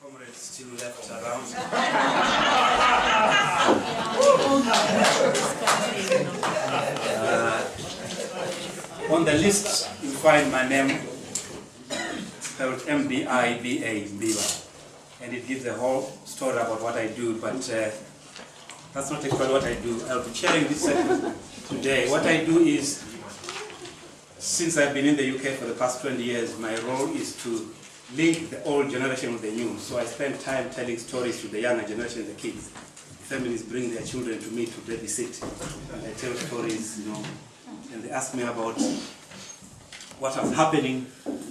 comrades still left around. On the list, you find my name spelled M-B-I-B-A, Mbiwa, and it gives the whole story about what I do, but that's not actually what I do. I'll be sharing this today. What I do is, since I've been in the UK for the past 20 years, my role is to link the old generation with the new. So I spend time telling stories to the younger generation, the kids. Families bring their children to me to babysit. And I tell stories, and they ask me about what was happening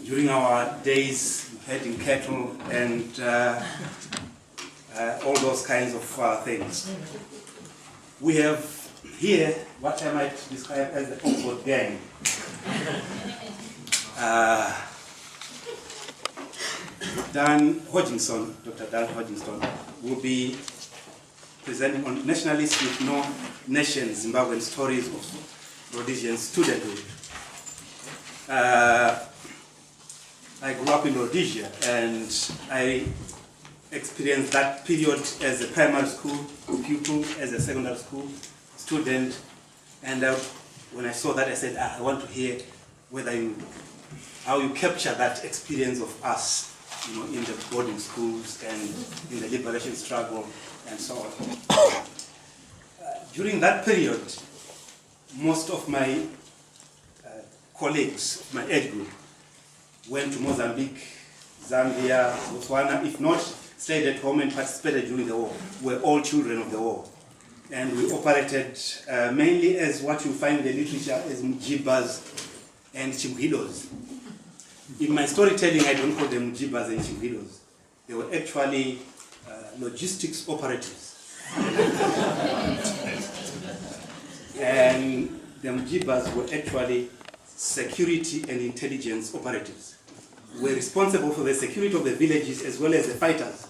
during our days herding cattle and all those kinds of things. We have here what I might describe as the Oxford gang. Dr. Dan Hodgkinson, will be presenting on Nationalists with No Nations, Zimbabwean Stories of Rhodesian Studenthood. I grew up in Rhodesia, and I experienced that period as a primary school pupil, as a secondary school student, and when I saw that, I said, I want to hear how you capture that experience of us, in the boarding schools and in the liberation struggle and so on. During that period, most of my colleagues, my age group, went to Mozambique, Zambia, Botswana, if not stayed at home and participated during the war. We're all children of the war. And we operated mainly as what you find in the literature as mjibas and chimgidos. In my storytelling, I don't call them mjibas and chimgidos. They were actually logistics operatives. And the mjibas were actually security and intelligence operatives. Were responsible for the security of the villages as well as the fighters.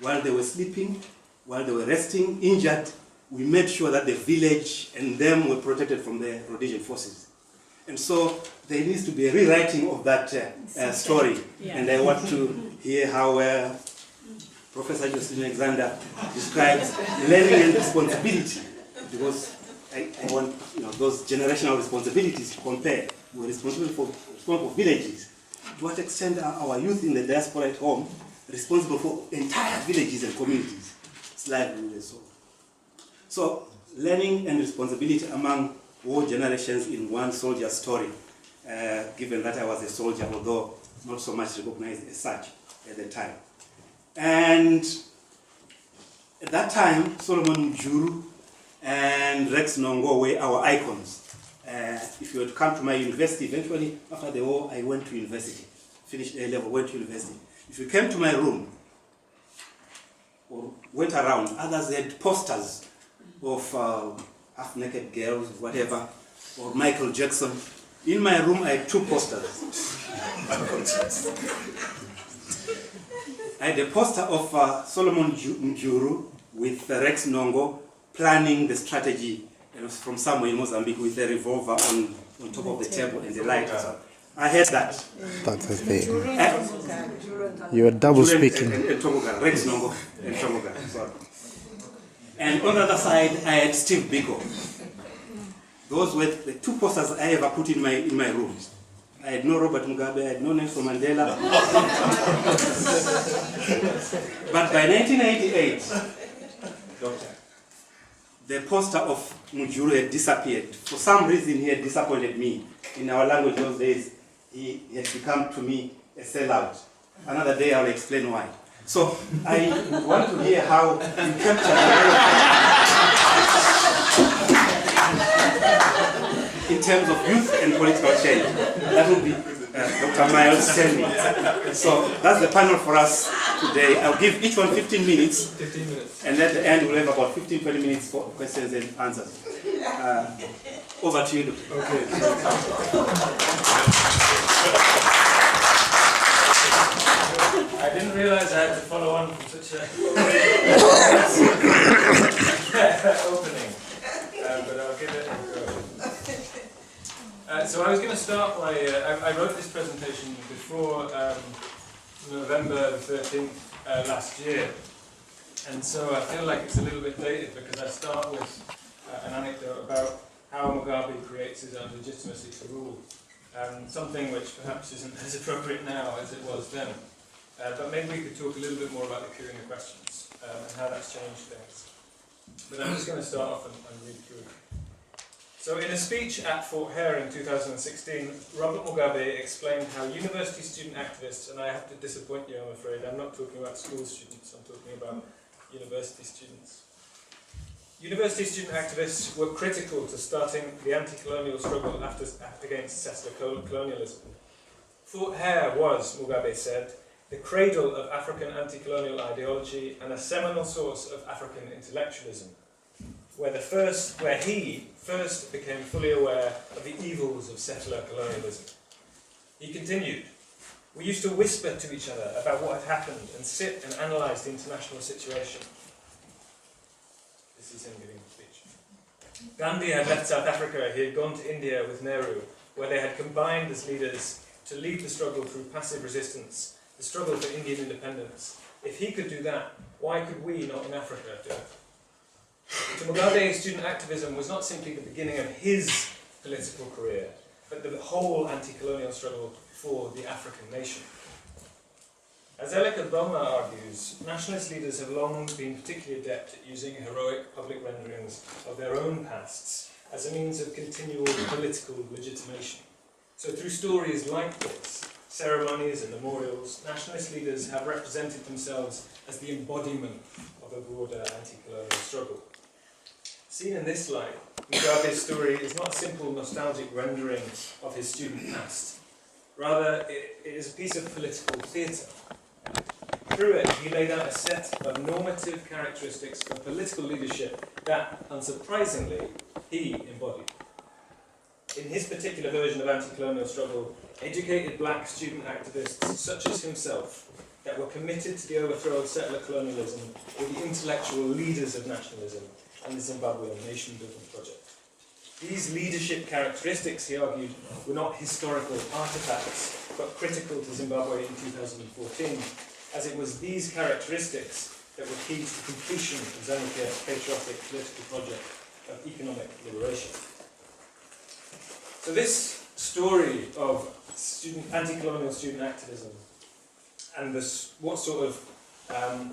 While they were sleeping, while they were resting, injured, we made sure that the village and them were protected from the Rhodesian forces. And so there needs to be a rewriting of that story. Yeah. And I want to hear how Professor Justin Alexander describes learning and responsibility, because I want those generational responsibilities to compare. We're responsible for villages. To what extent are our youth in the diaspora at home responsible for entire villages and communities, livelihood and so on? So, learning and responsibility among war generations in one soldier's story, given that I was a soldier, although not so much recognized as such at the time. And at that time, Solomon Mjuru and Rex Nongo were our icons. If you were to come to my university, eventually, after the war, I went to university. Finished A-level, went to university. If you came to my room, or went around, others had posters of half-naked girls, whatever, or Michael Jackson. In my room, I had two posters. I had a poster of Solomon Mjuru with Rex Nongo planning the strategy from somewhere in Mozambique with a revolver on top of the table and the light. I had that. That's the you are double speaking. Rex Nongo and Tomoga, sorry. And on the other side, I had Steve Biko. Those were the two posters I ever put in my room. I had no Robert Mugabe, I had no Nelson Mandela. But by 1988, Doctor, the poster of Mjuru had disappeared. For some reason, he had disappointed me. In our language those days, he had become to me a sellout. Another day, I'll explain why. So I want to hear how you capture in terms of youth and political change. That will be Dr. Miles telling. So that's the panel for us today. I'll give each one 15 minutes. 15 minutes. And at the end, we'll have about 15-20 minutes for questions and answers. Over to you, Doctor. Okay. I didn't realize I had to follow on from such a opening, but I'll give it a go. So I was going to start by, I wrote this presentation before November the 13th last year. And so I feel like it's a little bit dated because I start with an anecdote about how Mugabe creates his own legitimacy to rule. Something which perhaps isn't as appropriate now as it was then. But maybe we could talk a little bit more about the coup in the questions and how that's changed things. But I'm just going to start off and read through. So in a speech at Fort Hare in 2016, Robert Mugabe explained how university student activists, and I have to disappoint you, I'm afraid, I'm not talking about school students, I'm talking about university students. University student activists were critical to starting the anti-colonial struggle against settler colonialism. Fort Hare was, Mugabe said, the cradle of African anti-colonial ideology and a seminal source of African intellectualism, where he first became fully aware of the evils of settler colonialism. He continued, "We used to whisper to each other about what had happened and sit and analyse the international situation." This is him giving the speech. Gandhi had left South Africa. He had gone to India with Nehru, where they had combined as leaders to lead the struggle through passive resistance, the struggle for Indian independence. If he could do that, why could we not in Africa do it? To Mugabe, student activism was not simply the beginning of his political career, but the whole anti-colonial struggle for the African nation. As Elika Boma argues, nationalist leaders have long been particularly adept at using heroic public renderings of their own pasts as a means of continual political legitimation. So through stories like this, ceremonies and memorials, nationalist leaders have represented themselves as the embodiment of a broader anti-colonial struggle. Seen in this light, Mugabe's story is not a simple nostalgic rendering of his student past. Rather, it is a piece of political theatre. Through it, he laid out a set of normative characteristics for political leadership that, unsurprisingly, he embodied. In his particular version of anti-colonial struggle, educated black student activists such as himself that were committed to the overthrow of settler colonialism were the intellectual leaders of nationalism and the Zimbabwean nation-building project. These leadership characteristics, he argued, were not historical artifacts, but critical to Zimbabwe in 2014, as it was these characteristics that were key to the completion of ZANU-PF's patriotic political project of economic liberation. So this story of anti-colonial student activism and what sort of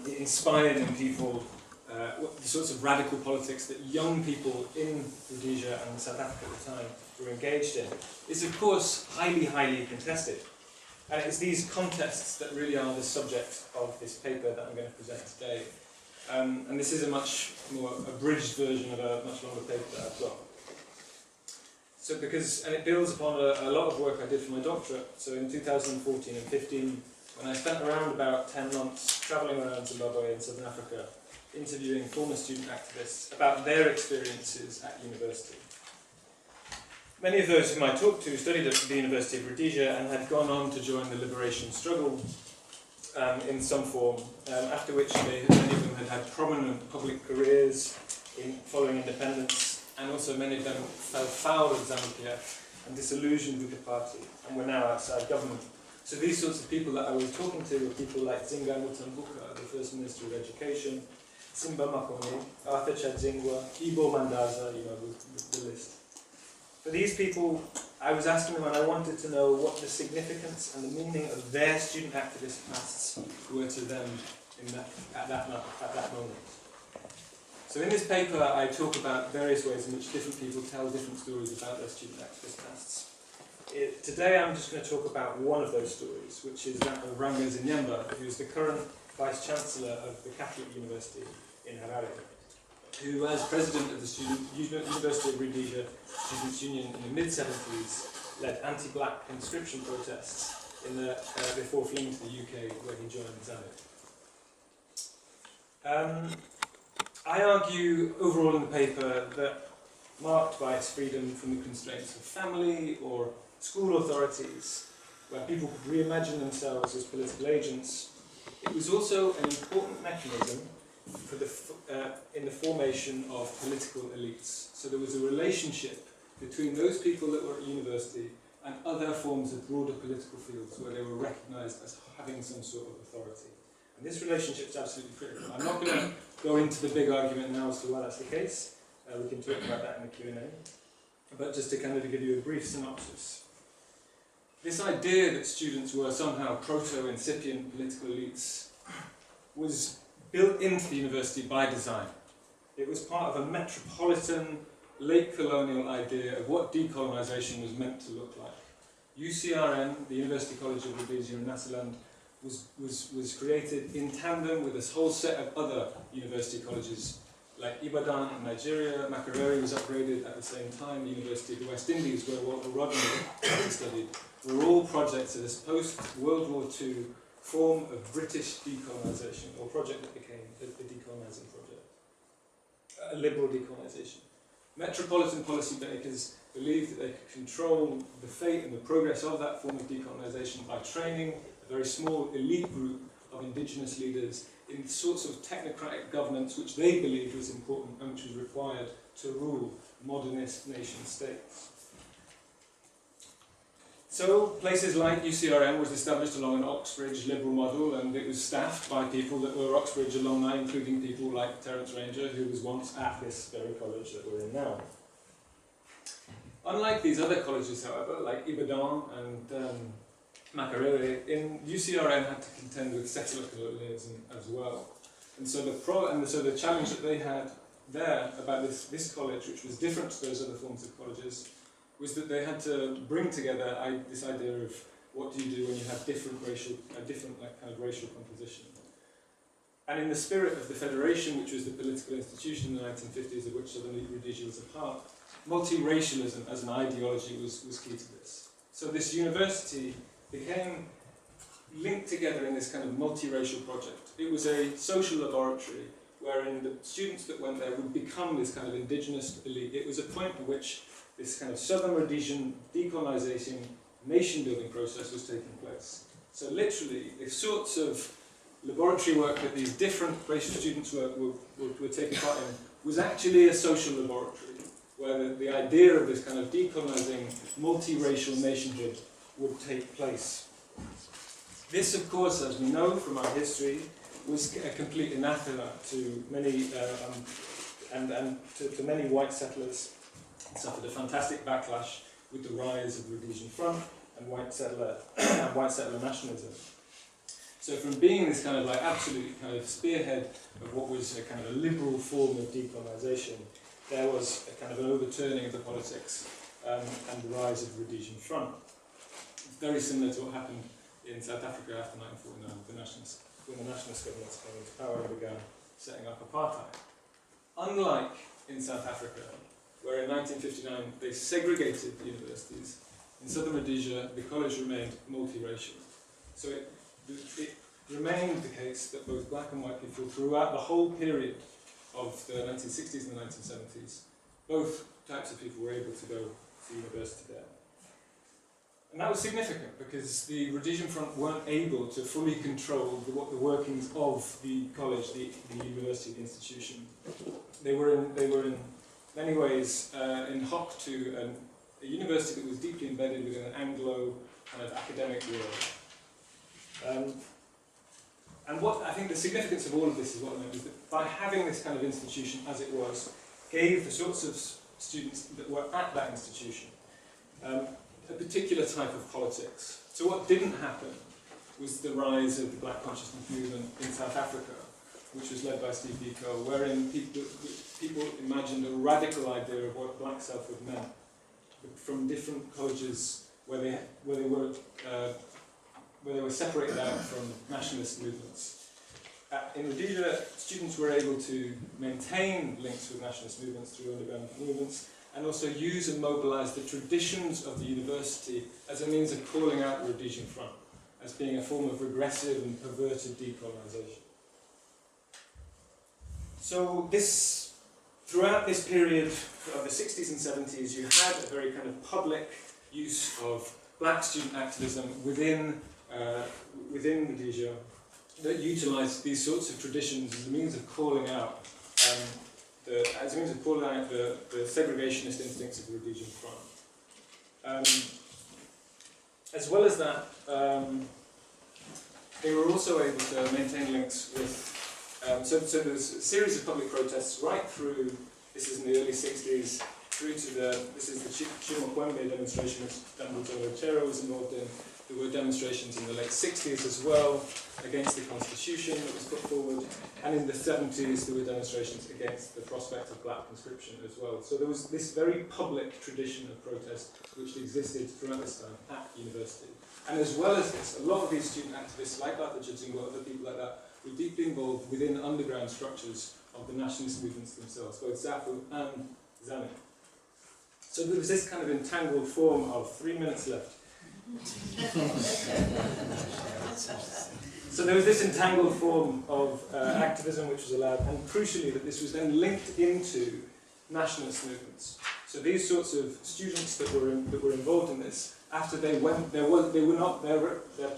it inspired in people, the sorts of radical politics that young people in Rhodesia and South Africa at the time were engaged in, is of course highly, highly contested. And it's these contests that really are the subject of this paper that I'm going to present today. And this is a much more abridged version of a much longer paper that I've got. So and it builds upon a lot of work I did for my doctorate. So in 2014 and 15, when I spent around about 10 months travelling around Zimbabwe and Southern Africa, interviewing former student activists about their experiences at university. Many of those whom I talked to studied at the University of Rhodesia and had gone on to join the liberation struggle in some form, after which many of them had had prominent public careers following independence, and also many of them fell foul of ZANU-PF and disillusioned with the party and were now outside government. So these sorts of people that I was talking to were people like Zinga Mutambuka, the First Minister of Education, Simba Makoni, Arthur Chadzingwa, Ibo Mandaza, you know, the list. For these people, I was asking them and I wanted to know what the significance and the meaning of their student activist pasts were to them at that moment. So in this paper, I talk about various ways in which different people tell different stories about their student activist pasts. Today I'm just going to talk about one of those stories, which is that of Ranga Zinyamba, who is the current Vice-Chancellor of the Catholic University in Harare, who as President of the University of Rhodesia Students' Union in the mid-70s led anti-black conscription protests before fleeing to the UK, where he joined ZANU. I argue overall in the paper that, marked by its freedom from the constraints of family or school authorities, where people could reimagine themselves as political agents, it was also an important mechanism in the formation of political elites. So there was a relationship between those people that were at university and other forms of broader political fields where they were recognised as having some sort of authority. And this relationship is absolutely critical. I'm not going to go into the big argument now as to why that's the case. We can talk about that in the Q&A. But just to kind of give you a brief synopsis. This idea that students were somehow proto-incipient political elites was built into the university by design. It was part of a metropolitan, late colonial idea of what decolonisation was meant to look like. UCRN, the University College of Rhodesia in Nationalists, was created in tandem with this whole set of other university colleges, like Ibadan in Nigeria. Makerere was upgraded at the same time. The University of the West Indies, where Walter Rodney studied, were all projects of this post-World War II form of British decolonisation, or project that became a decolonising project, a liberal decolonisation. Metropolitan policymakers believed that they could control the fate and the progress of that form of decolonisation by training a very small elite group of indigenous leaders in sorts of technocratic governance which they believed was important and which was required to rule modernist nation states. So places like UCRN was established along an Oxbridge liberal model, and it was staffed by people that were Oxbridge alumni, including people like Terence Ranger, who was once at this very college that we're in now. Unlike these other colleges, however, like Ibadan and Makerere, in UCRN had to contend with settler colonialism as well. And so the challenge that they had there about this college, which was different to those other forms of colleges, was that they had to bring together this idea of what do you do when you have different kind of racial composition. And in the spirit of the Federation, which was the political institution in the 1950s of which Southern Rhodesia was a part, multiracialism as an ideology was key to this. So this university became linked together in this kind of multiracial project. It was a social laboratory wherein the students that went there would become this kind of indigenous elite. It was a point at which this kind of Southern Rhodesian decolonisation, nation-building process was taking place. So literally, the sorts of laboratory work that these different racial students were taking part in was actually a social laboratory, where the idea of this kind of decolonising, multiracial nationhood would take place. This, of course, as we know from our history, was a complete anathema to many to many white settlers. It suffered a fantastic backlash with the rise of the Rhodesian Front and white settler nationalism. So from being this kind of like absolute kind of spearhead of what was a kind of a liberal form of decolonisation, there was a kind of an overturning of the politics and the rise of the Rhodesian Front. It's very similar to what happened in South Africa after 1949, when the nationalist governments came into power and began setting up apartheid. Unlike in South Africa, where in 1959 they segregated the universities, in Southern Rhodesia the college remained multiracial. So it remained the case that both black and white people throughout the whole period of the 1960s and the 1970s, both types of people were able to go to university there. And that was significant because the Rhodesian Front weren't able to fully control the workings of the college, the university, the institution. They were in many ways in hock to a university that was deeply embedded within an Anglo kind of academic world. And what I think the significance of all of this is what I meant is that by having this kind of institution as it was, gave the sorts of students that were at that institution a particular type of politics. So what didn't happen was the rise of the Black consciousness movement in South Africa, which was led by Steve Biko, wherein people imagined a radical idea of what black selfhood meant from different colleges where they were separated out from nationalist movements. In Rhodesia, students were able to maintain links with nationalist movements through underground movements, and also use and mobilise the traditions of the university as a means of calling out the Rhodesian Front, as being a form of regressive and perverted decolonisation. So throughout this period of the 60s and 70s, you had a very kind of public use of black student activism within Rhodesia that utilised these sorts of traditions as a means of calling out the segregationist instincts of the Rhodesian Front. As well as that, they were also able to maintain links with, so there was a series of public protests right through, this is in the early 60s, through to this is the Chimakwembe demonstration which Danbuto Ochero was involved in. There were demonstrations in the late 60s as well against the constitution that was put forward, and in the 70s there were demonstrations against the prospect of black conscription as well. So there was this very public tradition of protest which existed throughout this time at university. And as well as this, a lot of these student activists like Arthur Chudzingo, other people like that, were deeply involved within underground structures of the nationalist movements themselves, both ZAPU and ZANU. So there was this kind of entangled form of 3 minutes left. So there was this entangled form of activism which was allowed, and crucially that this was then linked into nationalist movements. So these sorts of students that were involved in this, after they went, their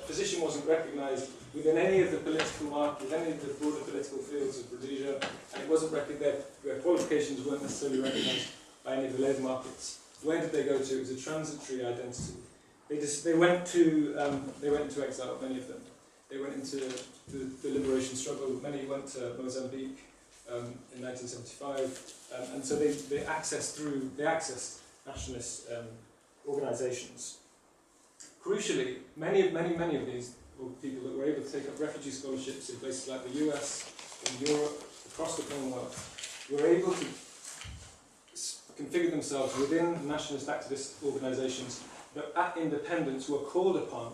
position wasn't recognised within any of the political market, any of the broader political fields of Rhodesia, and it wasn't recognised, their qualifications weren't necessarily recognised by any of the labour markets. Where did they go to? It was a transitory identity. They went into exile, many of them. They went into the liberation struggle. Many went to Mozambique in 1975, and so they accessed nationalist organisations. Crucially, many of these people that were able to take up refugee scholarships in places like the US, in Europe, across the Commonwealth, were able to configure themselves within nationalist activist organisations that at independence were called upon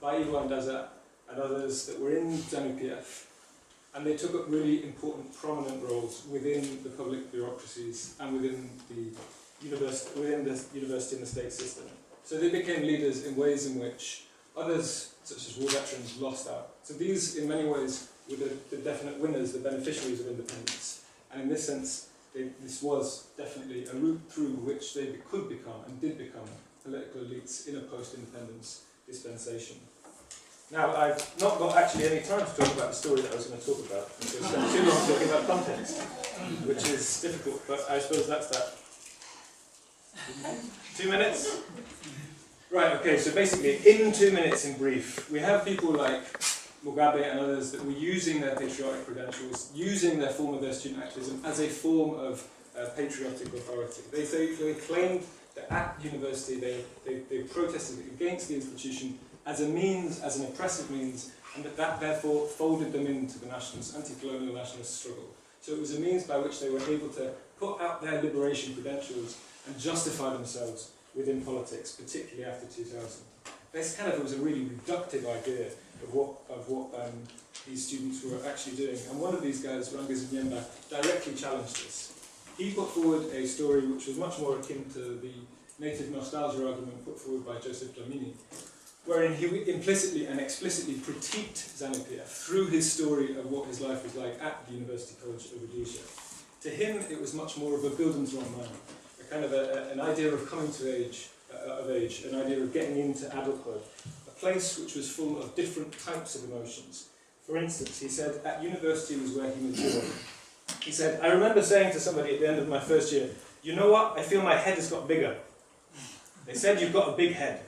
by Ivo Ndaza and others that were in ZANU-PF, and they took up really important, prominent roles within the public bureaucracies and within the university and the state system. So they became leaders in ways in which others, such as war veterans, lost out. So these, in many ways, were the definite winners, the beneficiaries of independence. And in this sense, this was definitely a route through which they could become, and did become, political elites in a post-independence dispensation. Now, I've not got actually any time to talk about the story that I was going to talk about, because I spent too long talking about context, which is difficult, but I suppose that's that. 2 minutes? Right, okay, so basically, in 2 minutes in brief, we have people like Mugabe and others that were using their patriotic credentials, using their form of their student activism as a form of patriotic authority. They claimed that at university they protested against the institution as a means, as an oppressive means, and that therefore folded them into the nationalist, anti-colonial nationalist struggle. So it was a means by which they were able to put out their liberation credentials and justify themselves within politics, particularly after 2000. This kind of was a really reductive idea of what these students were actually doing. And one of these guys, Rangiz Nyemba, directly challenged this. He put forward a story which was much more akin to the native nostalgia argument put forward by Joseph Dlamini, wherein he implicitly and explicitly critiqued ZANU-PF through his story of what his life was like at the University College of Rhodesia. To him, it was much more of a Bildungsroman, a kind of an idea of coming to age, an idea of getting into adulthood, a place which was full of different types of emotions. For instance, he said at university was where he matured. He said, I remember saying to somebody at the end of my first year, you know what, I feel my head has got bigger. They said, you've got a big head.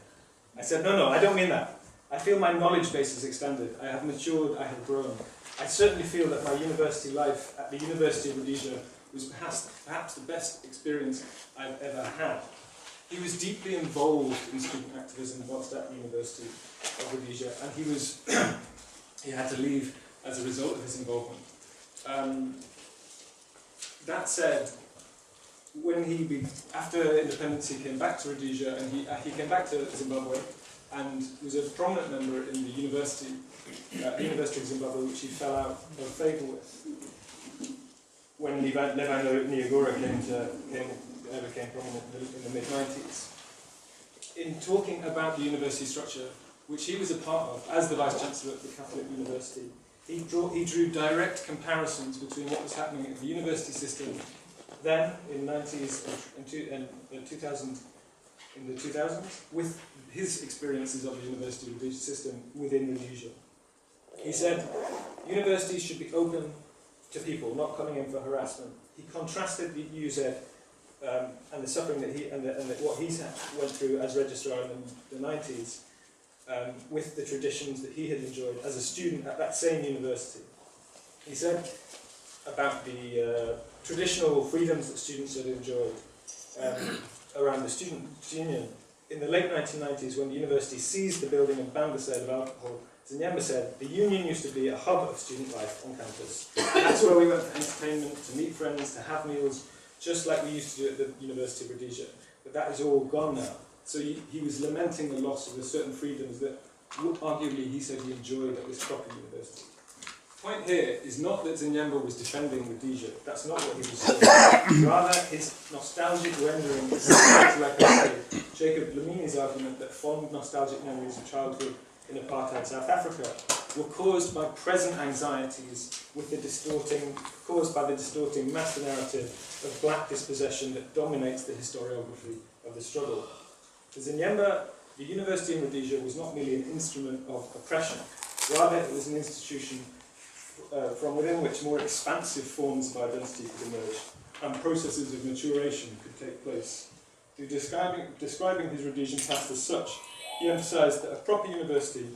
I said, no, I don't mean that. I feel my knowledge base has expanded. I have matured, I have grown. I certainly feel that my university life at the University of Rhodesia was perhaps the best experience I've ever had. He was deeply involved in student activism whilst at the University of Rhodesia, and he had to leave as a result of his involvement. That said, after independence, he came back to Rhodesia, and he came back to Zimbabwe, and was a prominent member in the University of Zimbabwe, which he fell out of favour with when Levano Nyagora became prominent in the mid-90s. In talking about the university structure, which he was a part of as the Vice-Chancellor at the Catholic University, he drew direct comparisons between what was happening at the university system then, in the 90s and 2000, in the 2000s, with his experiences of the university system within Rhodesia. He said, universities should be open to people, not coming in for harassment. He contrasted the UZ and the suffering that what he went through as registrar in the 90s with the traditions that he had enjoyed as a student at that same university. He said about the traditional freedoms that students had enjoyed around the student union. In the late 1990s, when the university seized the building and banned the sale of alcohol, Zinyemba said, the union used to be a hub of student life on campus. That's where we went for entertainment, to meet friends, to have meals, just like we used to do at the University of Rhodesia. But that is all gone now. So he was lamenting the loss of the certain freedoms that arguably he said he enjoyed at this proper university. The point here is not that Zinyemba was defending Rhodesia. That's not what he was saying. Rather, his nostalgic rendering is like I say, Jacob Lamini's argument that fond nostalgic memories of childhood in apartheid South Africa were caused by present anxieties caused by the distorting mass narrative of black dispossession that dominates the historiography of the struggle. For Zinyemba, the university in Rhodesia was not merely an instrument of oppression, rather it was an institution from within which more expansive forms of identity could emerge and processes of maturation could take place. Through describing his Rhodesian past as such, he emphasised what a proper university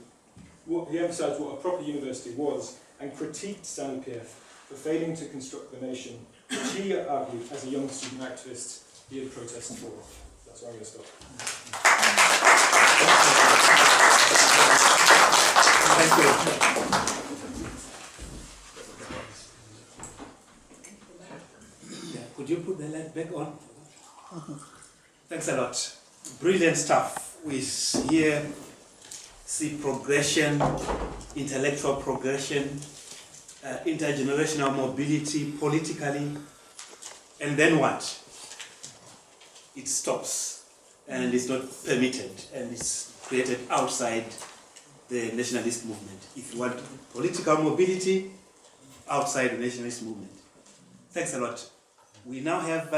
was and critiqued SANU-PF for failing to construct the nation, which he argued as a young student activist he had protested for. That's where I'm going to stop. Thank you. Yeah, could you put the light back on? Thanks a lot. Brilliant stuff. We here see progression, intellectual progression, intergenerational mobility politically, and then what? It stops, and it's not permitted, and it's created outside the nationalist movement. If you want political mobility, outside the nationalist movement. Thanks a lot. We now have